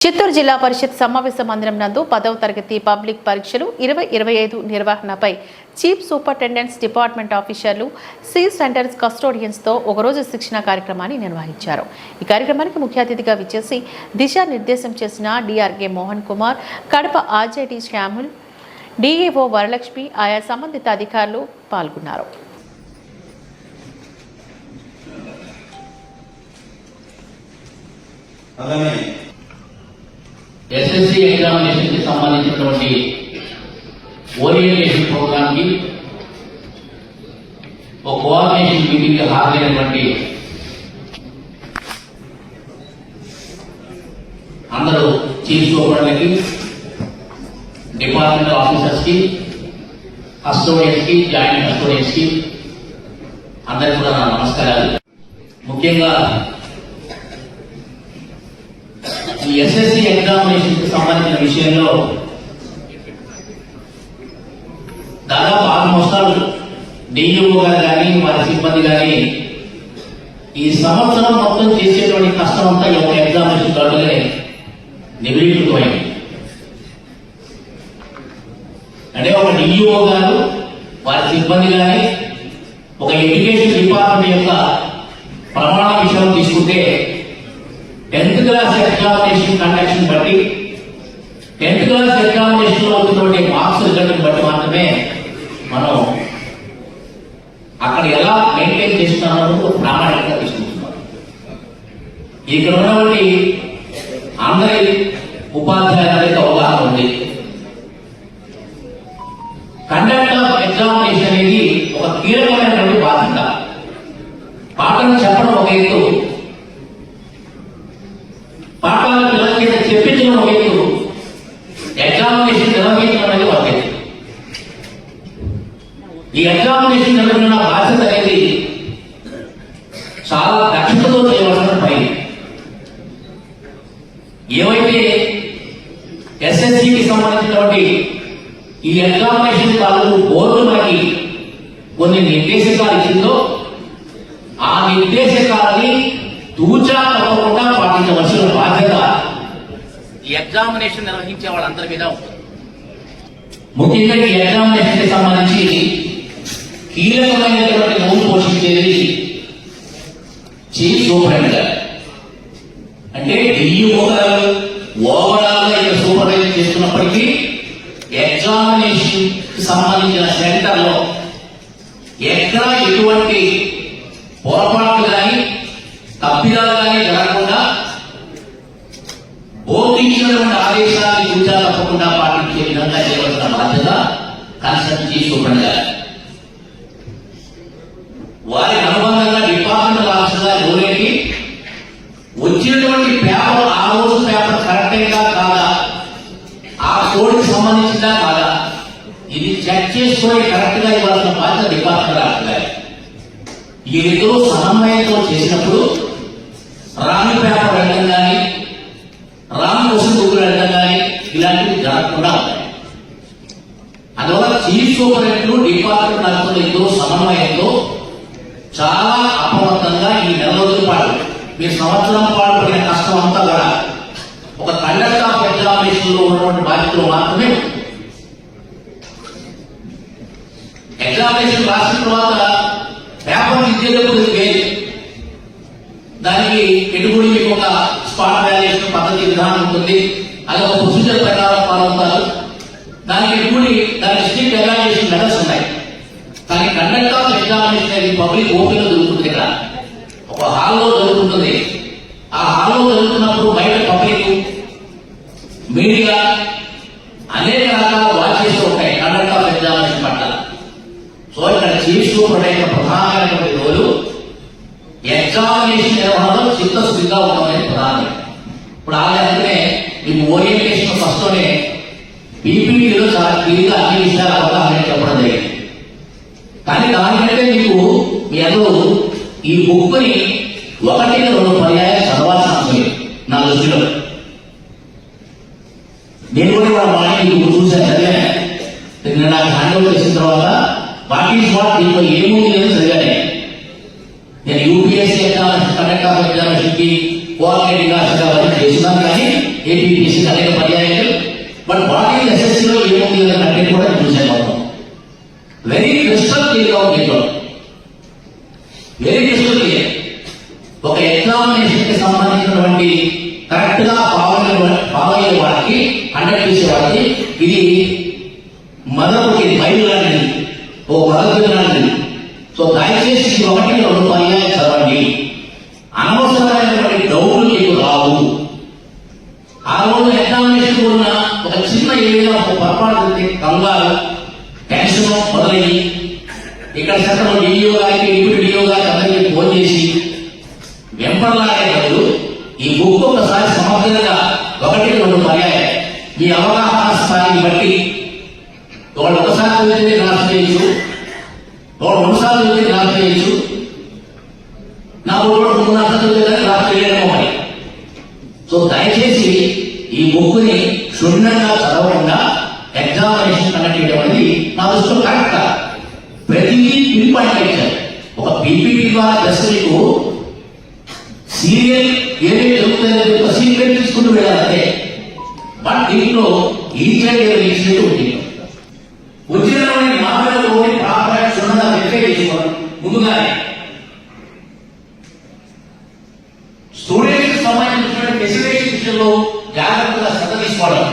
చిత్తూరు జిల్లా పరిషత్ సమావేశ మందిరం నందు 10వ తరగతి పబ్లిక్ పరీక్షలు 2025 నిర్వహణపై చీఫ్ సూపరింటెండెంట్స్ డిపార్ట్మెంట్ ఆఫీసర్లు సి సెంటర్స్ కస్టోడియన్స్ తో ఒకరోజు శిక్షణ కార్యక్రమాన్ని నిర్వహించారు. ఈ కార్యక్రమానికి ముఖ్య అతిథిగా విచ్చేసి దిశానిర్దేశం చేసిన DRK Mohan Kumar, Kadapa RJD Samuel, DEO Varalakshmi ఆయా సంబంధిత అధికారులు పాల్గొన్నారు. ఎస్ఎస్సి ఎగ్జామినేషన్ కి సంబంధించినటువంటి ఓరియంటేషన్ ప్రోగ్రామ్ కి ఒక కోఆర్డినేషన్ మీటింగ్ కి హాజరైనటువంటి అందరూ చీఫ్ సూపరింటెండెంట్ కి, డిపార్ట్మెంట్ ఆఫీసర్స్ కి, కస్టోడియన్స్ కి, జాయింట్ కస్టోడియన్స్ కి అందరికి కూడా నా నమస్కారాలు. ముఖ్యంగా ఈ ఎస్ఎస్సి ఎగ్జామినేషన్ కి సంబంధించిన విషయంలో దాదాపు ఆల్మోస్ట్ ఆల్ డిఈఓ గారు కానీ వారి సిబ్బంది కానీ ఈ సంవత్సరం మొత్తం చేసేటువంటి కష్టం అంతా ఈ యొక్క ఎగ్జామినేషన్ తోటలే నివేదితమైంది. అంటే ఒక డిఈఓ గారు వారి సిబ్బంది కానీ ఒక ఎడ్యుకేషన్ డిపార్ట్మెంట్ యొక్క ప్రమాణ విషయం తీసుకుంటే 10th క్లాస్ ఎగ్జామినేషన్ కండక్షన్ బట్టి 10th క్లాస్ ఎగ్జామినేషన్ లో వచ్చినటువంటి మార్క్స్ రిజల్ట్ బట్టి మాత్రమే మనం అక్కడ ఎలా మెయింటైన్ చేస్తున్నామో ప్రామాణికంగా తీసుకుంటున్నాం. ఇక్కడ ఉన్నటువంటి అందరి ఉపాధ్యాయులకి అవగాహన ఉంది. కండక్ట్ ఆఫ్ ఎగ్జామినేషన్ అనేది ఒక కీలకమైనటువంటి బాధ్యత. పాఠం చెప్పడం ఒక ఎత్తు, పాఠాల పిల్లల కింద చెప్పించడం ఒక ఎత్తు, ఎగ్జామినేషన్ నిర్వహించడం అనేది ఒక ఎత్తు. ఈ ఎగ్జామినేషన్ నిర్వహణ బాధ్యత అనేది చాలా దక్షతతో చేయవలసిన పని. ఏవైతే ఎస్ఎస్సికి సంబంధించినటువంటి ఈ ఎగ్జామినేషన్ తాలూకు బోర్డు మనకి కొన్ని నిర్దేశకాలు ఇచ్చిందో ఆ నిర్దేశకాలని తూచా తప్పకుండా పాటించవలసిన బాధ్యత ఈ ఎగ్జామినేషన్ నిర్వహించే వాళ్ళందరి మీద ఉంటుంది. ముఖ్యంగా ఈ ఎగ్జామినేషన్ కి సంబంధించి కీలకమైనటువంటి రోల్ పోషించేది చీఫ్ సూపరింటెండెంట్. అంటే డిఈఓ గారు ఓవరాల్ గా సూపర్వైజర్ చేస్తున్నప్పటికీ ఎగ్జామినేషన్ కి సంబంధించిన సెంటర్ లో ఎక్కడ ఎటువంటి పొరపాట్లు కానీ తప్పిదాలు కానీ జరగకుండా బోధించినటువంటి ఆదేశాన్ని చూచా తప్పకుండా పాటించే విధంగా చేయవలసిన బాధ్యత కన్సర్న్ చీఫ్ సూపరింటెండెంట్. వారికి అనుబంధంగా డిపార్ట్మెంట్ ఆఫీసర్గా లోనేటి వచ్చినటువంటి పేపర్ ఆ రోజు పేపర్ కరెక్ట్గా కాదా, ఆ కోడ్కి సంబంధించిందా కాదా, ఇది చెక్ చేసుకొని కరెక్ట్ గా ఇవ్వాల్సిన బాధ్యత డిపార్ట్మెంట్ ఆఫీసర్. ఏదో సమన్వయంతో చేసినప్పుడు రాంగ్ పేపర్ వెళ్ళడం కానీ రాంగ్ క్వశ్చన్ బుక్లు వెళ్ళడం కానీ ఇలాంటివి జరగకుండా ఉంటాయి. అందువల్ల చీఫ్ సూపరింటెండెంట్ డిపార్ట్మెంట్ ఆఫీసర్లు ఇద్దరు సమన్వయంతో చాలా అప్రమత్తంగా ఈ నెల రోజుల పాటు మీరు సంవత్సరం పాటు పడిన కష్టం అంతా కూడా ఒక కండక్ట్ ఆఫ్ ఎగ్జామినేషన్ లో ఉన్నటువంటి బాధ్యతలు మాత్రమే. ఎగ్జామినేషన్ రాసిన తర్వాత పేపర్ ఇచ్చేటప్పుడు వేరు, దానికి ఎటుబడి మీకు ఒక స్పాట్ వాల్యుయేషన్ పద్ధతి విధానం ఉంటుంది. అది ఒక ప్రొసీజర్ ప్రకారం ఫాలో అవుతారు. దానికి ఎటుబడి దాని స్ట్రిక్ట్ ఎవాల్యుయేషన్ మెథడ్స్ ఉన్నాయి. కానీ కండక్ట్ ఆఫ్ ఎగ్జామినేషన్ అనేది పబ్లిక్ ఓపెన్ లో జరుగుతుంది. ఇక్కడ ఒక హాల్లో జరుగుతుంది. ఆ హాల్లో జరుగుతున్నప్పుడు బయట పబ్లిక్, మీడియా అనేక రకాల వాచెస్ ఉంటాయి కండక్ట్ ఆఫ్ ఎగ్జామినేషన్ పట్ల. సో ఇక్కడ చీఫ్ సూపరింటెండెంట్ ప్రధానమైనటువంటి రోజు ఎగ్జామినేషన్ నిర్వహణలో చిత్తశుద్ధిగా ఉండమని ప్రధానం. ఇప్పుడు అలాగే మీకు ఓరియంటేషన్ ఫస్ట్ లోనే పీపీటీలో చాలా క్లియర్గా అన్ని విషయాల అవగాహన చెప్పడం జరిగింది. కానీ దానికంటే మీకు మీ అందరూ ఈ బుక్ ని 1-2 పర్యాయాలు చదవాల్సిన అవసరం లేదు నా దృష్టిలో. నేను కూడా వాళ్ళ మార్నింగ్ ఈ బుక్ చూశాను, చదివాను. నాకు హ్యాండ్ ఓవర్ చేసిన తర్వాత వాట్ ఈస్ వాట్ దీంట్లో ఏముంది అని చదివాను. నేను UPSC examination, conduct of examination కి కోఆర్డినేటింగ్ ఆఫీసర్ చేస్తున్నాను. కానీ ఏపీపీసీ అనేక పర్యాయాలు. బట్ వాట్ ఈస్ ఎస్ఎస్సీలో ఏముంది అనే కంటెంట్ కూడా చూసాను మొత్తం. వెరీ క్రిస్టల్ క్లియర్ గా ఉంది. Very crystal clear. ఒక ఎగ్జామినేషన్ కి సంబంధించినటువంటి కరెక్ట్ గా ఫాలో అయ్యే వాళ్ళకి, కండక్ట్ చేసే వాళ్ళకి ఇది మదపుకి బయలు లాంటిది, ఓ మదపు లాంటిది. సో దయచేసి ఒకటి 2 పర్యాయాలు చదవండి. అనవసరమైనటువంటి డౌట్లు మీకు రావు. ఆ రోజు ఎగ్జామినేషన్ ఉన్న ఒక చిన్న ఏదైనా ఒక పొరపాటు కంగారు, టెన్షన్ మొదలయ్యి ఇక్కడ సెంటర్ డిఓ గారికి, డిప్యూటీ డిఓ గారికి అందరికీ ఫోన్ చేసి వెంపర్లాడే బదులు ఈ బుక్ ఒకసారి సమగ్రంగా 1-2 పర్యాయాలు మీ అవగాహన స్థాయిని బట్టి, ఒకళ్ళు ఒకసారి చదివితే క్లాస్ చేయొచ్చు, ఒకడు 2 సార్లు చదివితే క్లాస్ చేయొచ్చు, నాకు 3 సార్లు చదివితే క్లాస్ చేయలేమో మరి. సో దయచేసి ఈ బుక్ ని క్షుణ్ణంగా చదవకుండా ఎగ్జామినేషన్ కండక్ట్ చేయడం అనేది నా దృష్టిలో కరెక్ట్ కాదు. ప్రతిదీ పిన్ పాయింట్ ఇచ్చారు. ఒక పీపీటీ ద్వారా జస్ట్ మీకు సీరియల్ ఏదైతే జరుగుతుందో ఒక సీరియల్ తీసుకుంటూ వెళ్ళాలంటే, బట్ దీంట్లో ఈచ్ అండ్ ఎవరీ ఇన్సిడెంట్ ఉంది. వచ్చినటువంటి మాటలలోని ప్రాపర్ క్షుణ్ణంగా వెరిఫై చేసుకోవడం ముందుగానే. స్టూడెంట్స్ సంబంధించినటువంటి ఫెసిలిటేషన్ విషయంలో జాగ్రత్తగా శ్రద్ధ తీసుకోవడం,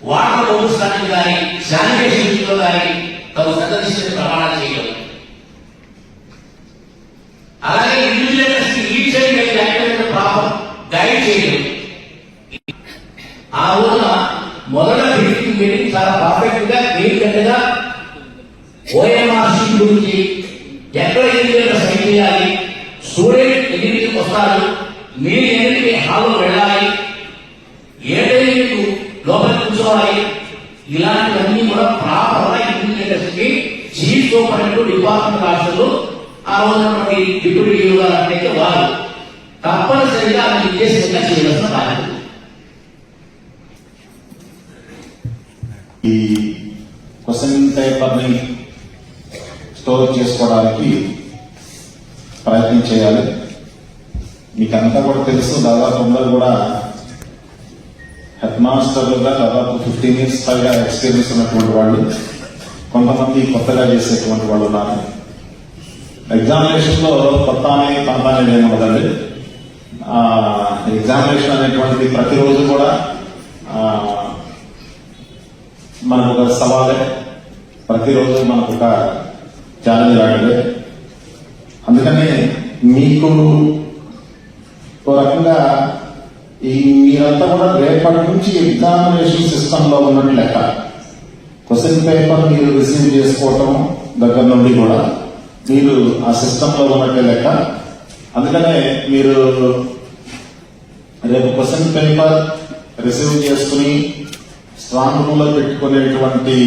వాటర్ పంపించడానికి కానీ శానిటేషన్ విషయంలో కానీ తగు శ్రద్ధ తీసుకునే ప్రమాణాలు చేయడం, అలాగే ఇండివిజువల్స్ కి each and every activity proper guide చేయడం. ఆ రోజున మొదట మీటింగ్ చాలా పర్ఫెక్ట్ గా క్లియర్ కట్ గా ఓఎంఆర్ షీట్ గురించి ఎక్కడ ఇండివిజువల్ సైన్ చేయాలి, స్టూడెంట్ ఎన్నింటికి వస్తారు, మీరు ఎన్నింటికి హాల్లో వెళ్ళాలి, ఏ టైం మీకు లోపల కూర్చోవాలి, ఇలాంటివన్నీ కూడా ప్రాపర్ గా ఇండివిజువల్స్ కి చీఫ్ సూపరింటెండెంట్ డిపార్ట్మెంట్ రాష్ట్రాలు ఆ రోజునటువంటి డిప్యూటీ డిఓ గారు అంటే వారు తప్పనిసరిగా నిర్దేశంగా చేయవలసిన బాధ్యత. ఈ క్వశ్చన్ పేపర్ ని స్టోర్ చేసుకోవడానికి ప్రయత్నం చేయాలి. మీకంతా కూడా తెలుసు, దాదాపు అందరూ కూడా హెడ్ మాస్టర్లుగా దాదాపు 15 years పైగా ఎక్స్పీరియన్స్ ఉన్నటువంటి వాళ్ళు, కొంతమంది కొత్తగా చేసేటువంటి వాళ్ళు ఉన్నారు. ఎగ్జామినేషన్ లో కొత్త అనేది కొంత అనేది ఏముండదండి. ఎగ్జామినేషన్ అనేటువంటిది ప్రతిరోజు కూడా మనకు ఒక సవాలే, ప్రతిరోజు మనకు ఒక ఛాలెంజ్ లాంటిదే. అందుకని మీకు ఒక రకంగా మీరంతా కూడా రేపటి నుంచి ఎగ్జామినేషన్ సిస్టమ్ లో ఉన్నట్టు లెక్క. క్వశ్చన్ పేపర్ మీరు రిసీవ్ చేసుకోవటం దగ్గర నుండి కూడా మీరు ఆ సిస్టమ్ లో ఉన్నట్టే లెక్క. అందుకనే మీరు రేపు క్వశ్చన్ పేపర్ రిసీవ్ చేసుకుని స్ట్రాంగ్ రూమ్ లో పెట్టుకునేటువంటి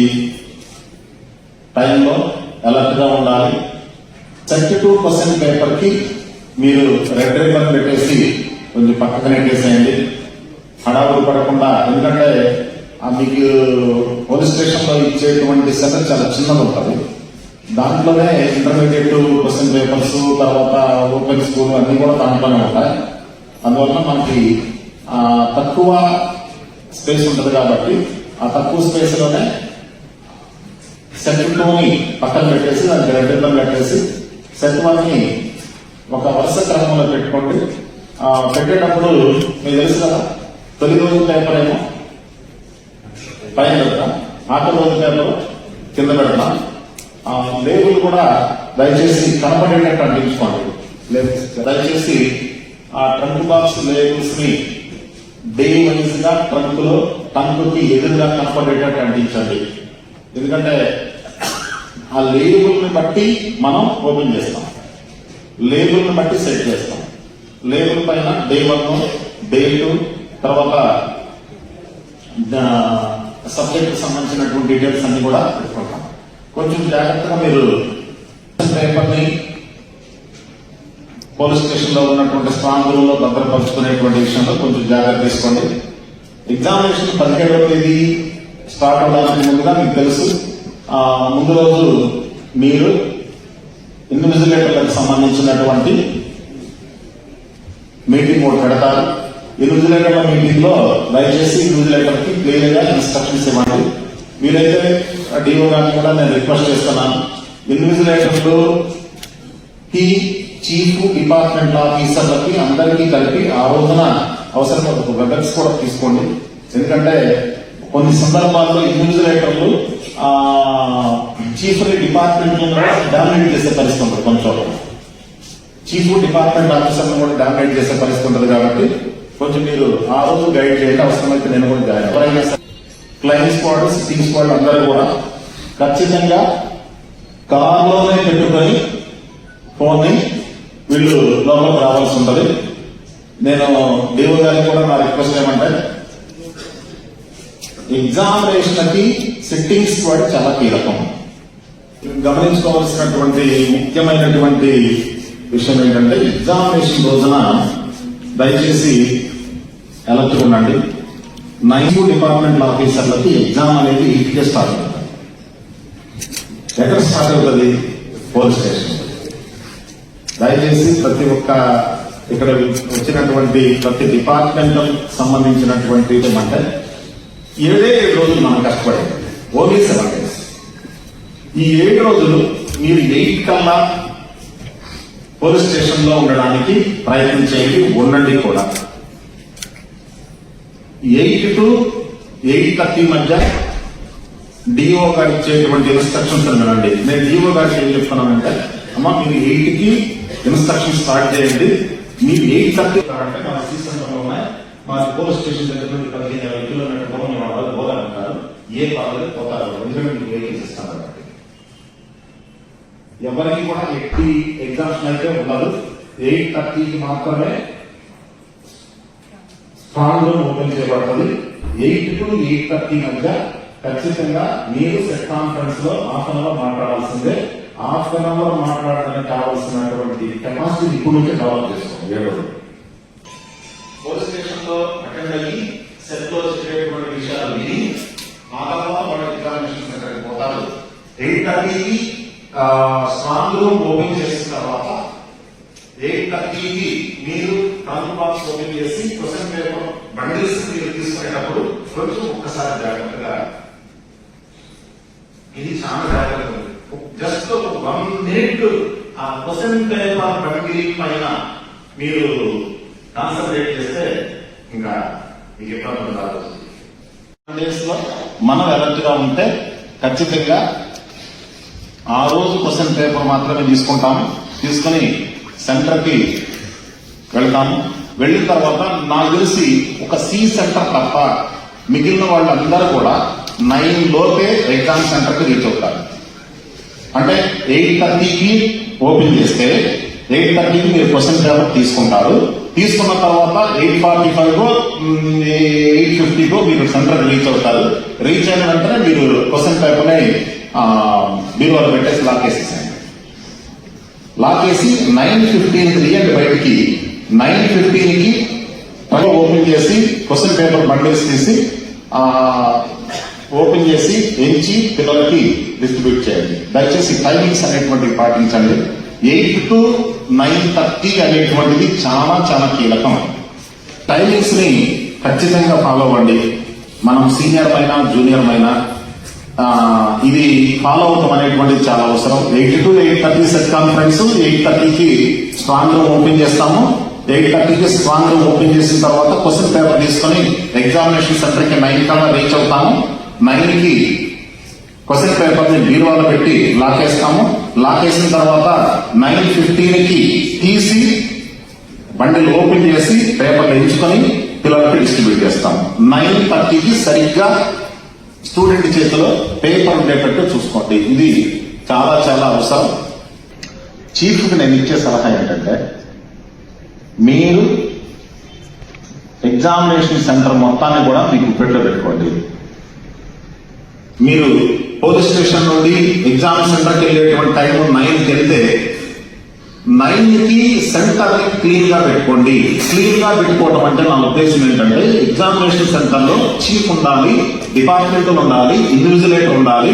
టైంలో అలర్ట్ గా ఉండాలి. సెట్ టు క్వశ్చన్ పేపర్ కి మీరు రెడ్ రిబ్బన్ పెట్టేసి కొంచెం పక్కన నెట్టేసేయండి, హడావుడి పడకుండా. ఎందుకంటే మీకు పోలీస్ స్టేషన్ లో ఇచ్చేటువంటి సెంటర్ చాలా చిన్నది ఉంటుంది. దాంట్లోనే ఇంటర్మీడియట్ క్వశ్చన్ పేపర్స్, తర్వాత ఓపెన్ స్కూల్ అన్ని కూడా దాంట్లోనే ఉంటాయి. అందువల్ల మనకి తక్కువ స్పేస్ ఉంటుంది కాబట్టి ఆ తక్కువ స్పేస్ లోనే సెట్ 2ని పక్కన పెట్టేసి దానికి రెడ్ రిబ్బన్ పెట్టేసి సెట్ 1ని ఒక వరుస క్రమంలో పెట్టుకోండి. పెట్టేటప్పుడు మీకు తెలుసు కదా, తొలి రోజు పేపర్ ఏమో పైన పెడతాం, ఆఖరి రోజు పేపర్ కింద పెడతాం. లేబుల్ కూడా దయచేసి కనపడేటట్టు అంటించుకోండి. దయచేసి ఆ ట్రంక్ బాక్స్ లేబుల్స్ ని డే వైజ్ గా ట్రంక్ లో టంకుకి ఎదురుగా కనపడేటట్టు అంటించండి. ఎందుకంటే ఆ లేబుల్ ని బట్టి మనం ఓపెన్ చేస్తాం, లేబుల్ ని బట్టి సెట్ చేస్తాం. లేబుల్ పైన డే 1, డే 2, తర్వాత సబ్జెక్ట్ సంబంధించినటువంటి డీటెయిల్స్ అన్ని కూడా పెట్టుకుంటాం. కొంచెం జాగ్రత్తగా మీరు పేపర్ ని పోలీస్ స్టేషన్ లో ఉన్నటువంటి స్ట్రాంగ్ రూమ్ లో భద్రపరుచుకునేటువంటి విషయంలో కొంచెం జాగ్రత్త తీసుకోండి. ఎగ్జామినేషన్ 17వ తేదీ స్టార్ట్ అవడానికి ముందుగా మీకు తెలుసు, ముందు రోజు మీరు ఇన్విజిలేటర్లకు సంబంధించినటువంటి మీటింగ్ కూడా పెడతారు. ఇన్విజిలేటర్ల మీటింగ్ లో దయచేసి ఇన్విజిలేటర్ కి క్లియర్ గా ఇన్స్ట్రక్షన్స్ ఇవ్వండి. మీరైతే డిఓ గారిని కూడా నేను రిక్వెస్ట్ చేస్తున్నాను, ఇన్విజిలేటర్లు కి చీఫ్ డిపార్ట్మెంట్ ఆఫీసర్లకి అందరికీ కలిపి ఆ రోజున అవసరం ఒక వెబెక్స్ కూడా తీసుకోండి. ఎందుకంటే కొన్ని సందర్భాల్లో ఇన్విజిలేటర్లు చీఫ్ డిపార్ట్మెంట్ డామినేట్ చేసే పరిస్థితి ఉంటుంది. కొన్ని చోట్ల చీఫ్ డిపార్ట్మెంట్ ఆఫీసర్లు కూడా డామినేట్ చేసే పరిస్థితి ఉంటుంది. కాబట్టి కొంచెం మీరు ఆ రోజు గైడ్ చేయండి. అవసరమైతే నేను కూడా జాయిన్. ఎవరైనా ఫ్లయింగ్ స్క్వాడ్, సిట్టింగ్ స్క్వాడ్ అందరూ కూడా ఖచ్చితంగా కార్లోనే పెట్టుకొని ఫోన్ని వీళ్ళు లోపలికి రావాల్సి ఉంటుంది. నేను డిఓ గారికి కూడా నా రిక్వెస్ట్ ఏమంటే, ఎగ్జామినేషన్ కి సిట్టింగ్ స్క్వాడ్ చాలా కీలకం. గమనించుకోవాల్సినటువంటి ముఖ్యమైనటువంటి విషయం ఏంటంటే, ఎగ్జామినేషన్ రోజున దయచేసి అలర్ట్ ఉండండి. 9 డిపార్ట్మెంట్ ఆఫీసర్లకి ఎగ్జామ్ అనేది ఇంటికే స్టార్ట్ అవుతుంది. ఎక్కడ స్టార్ట్ అవుతుంది? Police station. దయచేసి ప్రతి ఒక్క ఇక్కడ వచ్చినటువంటి ప్రతి డిపార్ట్మెంట్ సంబంధించినటువంటి ఏమంటే 7 రోజులు మనం కష్టపడేది, ఓన్లీ 7 days. ఈ 7 రోజులు మీరు 8 కల్లా పోలీస్ స్టేషన్ లో ఉండడానికి ప్రయత్నం చేయండి, ఉండండి కూడా. 8 to 8:30 మధ్య డిఓ గారు ఇచ్చేటువంటి ఇన్స్ట్రక్షన్స్ వినండి. నేను డిఓ గారికి ఏం చెప్తున్నానంటే, అమ్మా మీరు 8 కి ఇన్స్ట్రక్షన్ స్టార్ట్ చేయండి, మీరు 8:30 అంటే మన సీసంలో ఉన్నాయి, మా పోలీస్ స్టేషన్ దగ్గర నుండి 15-20 కిలోమీటర్ దూరం వాళ్ళు పోదామంటారు. ఏ పర్వాలేదు పోతారు, ఎందుకంటే మీకు వెహికల్స్ ఇస్తాను కాబట్టి. ఎవరికి కూడా ఎట్టి ఎగ్జామ్స్ అయితే ఉండదు. 8:30కి మాత్రమే స్ట్రాంగ్ రూమ్ ఓపెన్ చేయబడుతుంది. 8 to 8:30 మధ్య ఖచ్చితంగా మీరు సెట్ కాన్ఫరెన్స్ లో హాఫ్ అన్ అవర్ మాట్లాడాల్సిందే. హాఫ్ అన్ అవర్ మాట్లాడడానికి కావాల్సినటువంటి కెపాసిటీ ఇప్పుడు నుంచే డెవలప్ చేసుకోండి. 7 రోజులు పోలీస్ స్టేషన్ లో అటెండ్ అయ్యి సెట్ లో చెప్పేటువంటి విషయాలు విని ఆ తర్వాత వాళ్ళ ఎగ్జామినేషన్ సెంటర్కి పోతారు. 8:30కి స్ట్రాంగ్ రూమ్ ఓపెన్ చేసిన తర్వాత 8:30కి మీరు కాల్ బాక్స్ ఓపెన్ చేసి క్వశ్చన్ పేపర్ బండిల్స్ మీరు తీసుకునేటప్పుడు కొంచెం ఒక్కసారి జాగ్రత్తగా, ఇది చాలా జాగ్రత్త. జస్ట్ 1 minute ఆ క్వశ్చన్ పేపర్ బండిల్ పైన మీరు కాన్సన్ట్రేట్ చేస్తే ఇంకా మీకు ఎప్పుడు రాదు. డేస్ లో మనం అలర్ట్ గా ఉంటే ఖచ్చితంగా ఆ రోజు క్వశ్చన్ పేపర్ మాత్రమే తీసుకుంటాము. తీసుకుని సెంటర్ కి వెళ్తాము. వెళ్ళిన తర్వాత నాకు తెలిసి ఒక సి సెంటర్ తప్ప మిగిలిన వాళ్ళందరూ కూడా 9 లోపే ఎగ్జామ్ సెంటర్ కి రీచ్ అవుతారు. అంటే 8:30కి ఓపెన్ చేస్తే 8:30కి మీరు క్వశ్చన్ పేపర్ తీసుకుంటారు. తీసుకున్న తర్వాత 8:45 8:50 మీరు సెంటర్ రీచ్ అవుతారు. రీచ్ అయిన వెంటనే మీరు క్వశ్చన్ పేపర్ ని మీరు వాళ్ళు పెట్టేసి లాకేసేసారు. లాకేసి 9:15కి తీయండి బయటికి. 9:15కి ఓపెన్ చేసి క్వశ్చన్ పేపర్ బండిల్స్ తీసి ఓపెన్ చేసి ఎంచి పిల్లలకి డిస్ట్రిబ్యూట్ చేయండి. దయచేసి టైమింగ్స్ అనేటువంటివి పాటించండి. 8 to 9:30 అనేటువంటిది చాలా చాలా కీలకం. టైమింగ్స్ ని ఖచ్చితంగా ఫాలో అవ్వండి. మనం సీనియర్ అయినా జూనియర్ అయినా ఇది ఫాలో అవటం అనేటువంటిది చాలా అవసరం. 8 to 8:30 సెట్ కాన్ఫరెన్స్. 8:30కి స్ట్రాంగ్ రూమ్ ఓపెన్ చేస్తాము. 8:30కి స్ట్రాంగ్ రూమ్ ఓపెన్ చేసిన తర్వాత క్వశ్చన్ పేపర్ తీసుకొని ఎగ్జామినేషన్ సెంటర్ కి 9 కల్లా రీచ్ అవుతాము. 9కి క్వశ్చన్ పేపర్ ని బీరువాలో పెట్టి లాకేస్తాము. లాకేసిన తర్వాత 9:15కి తీసి బండిల్ ఓపెన్ చేసి పేపర్లు ఎంచుకొని పిల్లలకి డిస్ట్రిబ్యూట్ చేస్తాము. 9:30కి సరిగ్గా స్టూడెంట్ చేతిలో పేపర్ ఉండేటట్టు చూసుకోండి. ఇది చాలా చాలా అవసరం. చీఫ్ కి నేను ఇచ్చే సలహా ఏంటంటే, మీరు ఎగ్జామినేషన్ సెంటర్ మొత్తాన్ని కూడా మీకు గుప్పెట్లో పెట్టుకోండి. మీరు పోలీస్ స్టేషన్ నుండి ఎగ్జామ్ సెంటర్కి వెళ్ళేటువంటి టైం 9కి వెళ్తే 9కి సెంటర్ క్లీన్ గా పెట్టుకోండి. క్లీన్ గా పెట్టుకోవడం అంటే నా ఉద్దేశం ఏంటంటే, ఎగ్జామినేషన్ సెంటర్ లో చీఫ్ ఉండాలి, డిపార్ట్మెంట్ ఉండాలి, ఇన్విజిలేటర్ ఉండాలి,